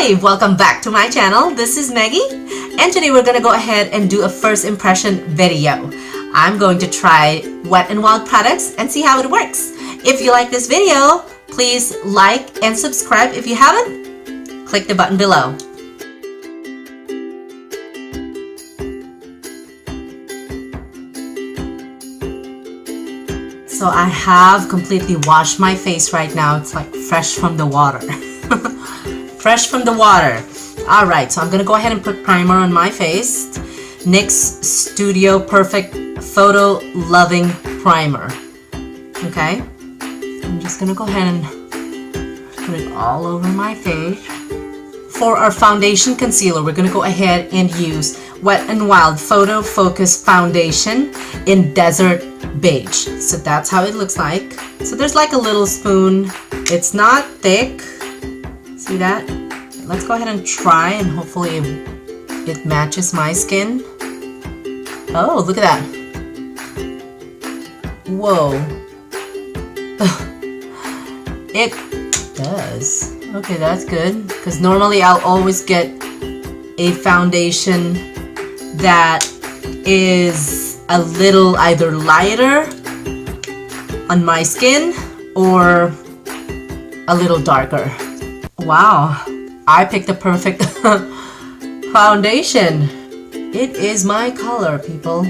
Hi, welcome back to my channel. This is Maggie, and today we're gonna go ahead and do a first impression video. I'm going to try Wet n Wild products and see how it works. If you like this video, please like and subscribe. If you haven't, click the button below. So I have completely washed my face right now. It's like fresh from the water. Fresh from the water. Alright, so I'm gonna go ahead and put primer on my face. NYX Studio Perfect Photo Loving Primer. Okay? I'm just gonna go ahead and put it all over my face. For our foundation concealer, we're gonna go ahead and use Wet n Wild Photo Focus Foundation in Desert Beige. So that's how it looks like. So there's like a little spoon. It's not thick. See that? Let's go ahead and try, and hopefully it matches my skin. Oh, look at that. Whoa. It does. Okay, that's good. Because normally I'll always get a foundation that is a little either lighter on my skin or a little darker. Wow, I picked the perfect foundation. It is my color, people.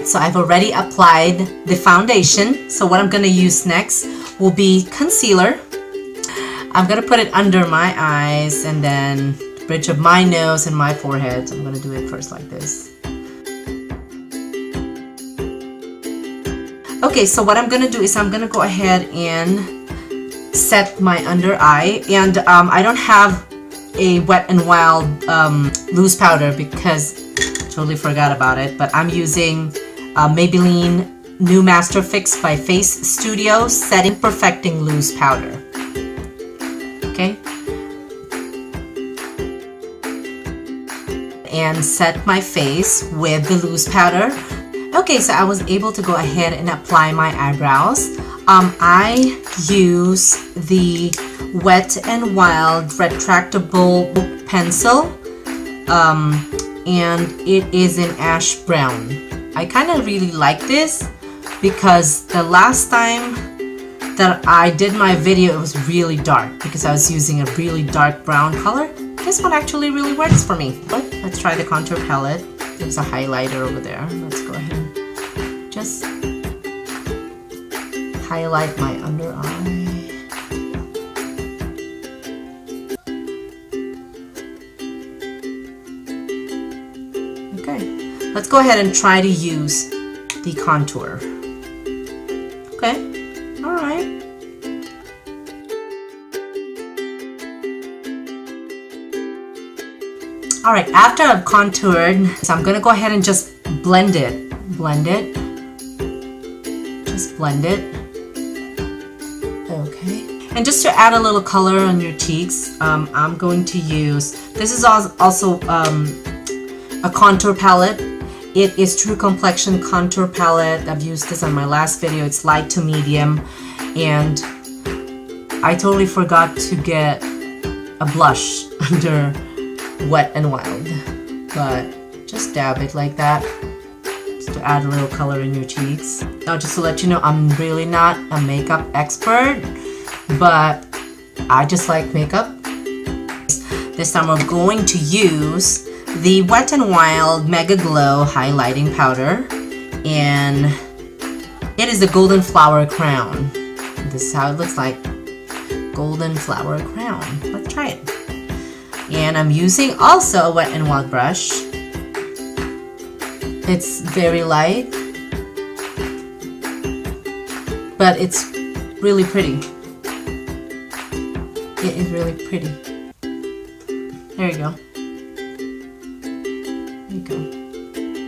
So I've already applied the foundation. So what I'm gonna use next will be concealer. I'm gonna put it under my eyes and then the bridge of my nose and my forehead. So I'm gonna do it first like this. Okay, so what I'm gonna do is I'm gonna go ahead and set my under eye, and I don't have a Wet n Wild loose powder because I totally forgot about it, but I'm using Maybelline New Master Fix by Face Studio Setting Perfecting Loose Powder. Okay, and set my face with the loose powder. Okay, so I was able to go ahead and apply my eyebrows. I use the Wet n Wild retractable pencil, and it is in ash brown. I kind of really like this because the last time that I did my video, it was really dark because I was using a really dark brown color. This one actually really works for me. But let's try the contour palette. There's a highlighter over there. Let's go ahead and just highlight my under eye. Okay, let's go ahead and try to use the contour. Okay, all right. All right, after I've contoured, so I'm gonna go ahead and just blend it. Blend it. Just blend it. Okay. And just to add a little color on your cheeks, I'm going to use, this is also a contour palette. It is True Complexion Contour Palette. I've used this on my last video. It's light to medium. And I totally forgot to get a blush under Wet n Wild. But just dab it like that, just to add a little color in your cheeks. Now, just to let you know, I'm really not a makeup expert, but I just like makeup. This time we're going to use the Wet n Wild Mega Glow Highlighting Powder, and it is the Golden Flower Crown. This is how it looks like. Golden Flower Crown. Let's try it. And I'm using also a Wet n Wild brush. It's very light, but it's really pretty. It is really pretty. There you go. There you go.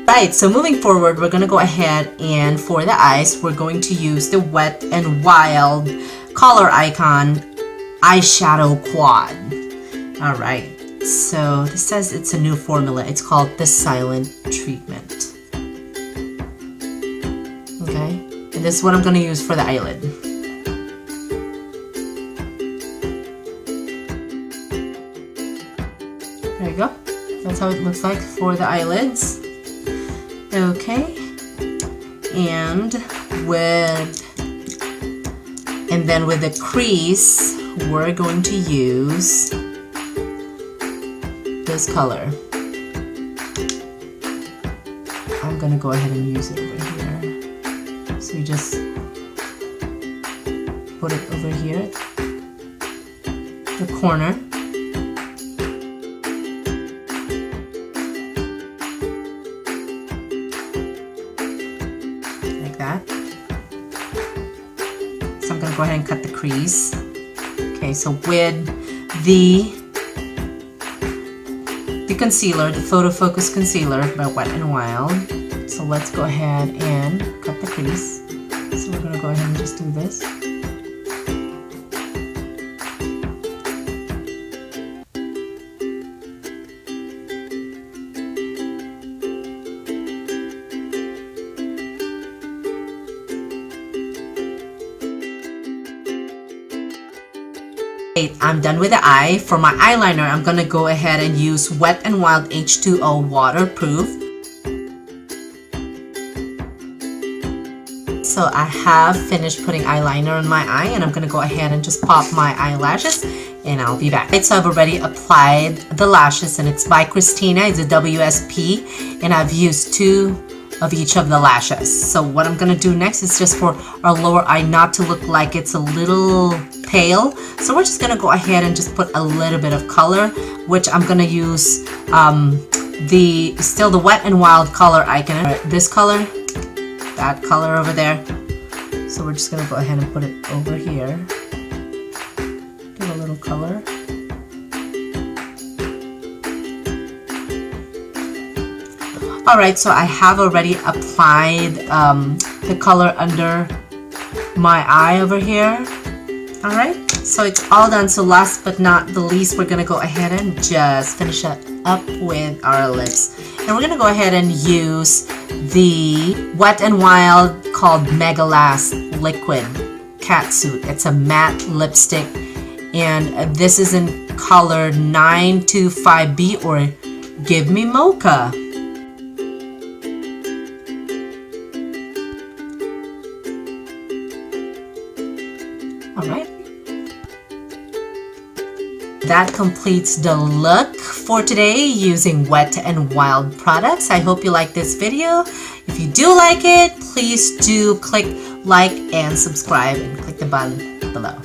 Right, so moving forward, we're gonna go ahead and for the eyes, we're going to use the Wet n Wild Color Icon Eyeshadow Quad. Alright, so this says it's a new formula. It's called the Silent Treatment. Okay, and this is what I'm going to use for the eyelid. There you go. That's how it looks like for the eyelids. Okay. And then with the crease, we're going to use this color. I'm gonna go ahead and use it over here. So you just put it over here, the corner. Like that. So I'm gonna go ahead and cut the crease. Okay, so with the concealer, the Photo Focus Concealer by Wet n Wild. So let's go ahead and cut the crease. So we're gonna go ahead and just do this. I'm done with the eye. For my eyeliner, I'm gonna go ahead and use Wet n Wild H2O Waterproof. So I have finished putting eyeliner on my eye, and I'm gonna go ahead and just pop my eyelashes, and I'll be back. So I've already applied the lashes, and it's by Christina. It's a WSP, and I've used 2 of each of the lashes. So what I'm gonna do next is just for our lower eye not to look like it's a little pale. So we're just gonna go ahead and just put a little bit of color, which I'm gonna use the Wet n Wild color icon. This color, that color over there. So we're just gonna go ahead and put it over here. Give a little color. Alright, so I have already applied the color under my eye over here. Alright, so it's all done. So last but not the least, we're going to go ahead and just finish it up with our lips. And we're going to go ahead and use the Wet n Wild called Mega Last Liquid Catsuit. It's a matte lipstick, and this is in color 925B or Give Me Mocha. Alright. That completes the look for today using Wet n Wild products. I hope you like this video. If you do like it, please do click like and subscribe and click the button below.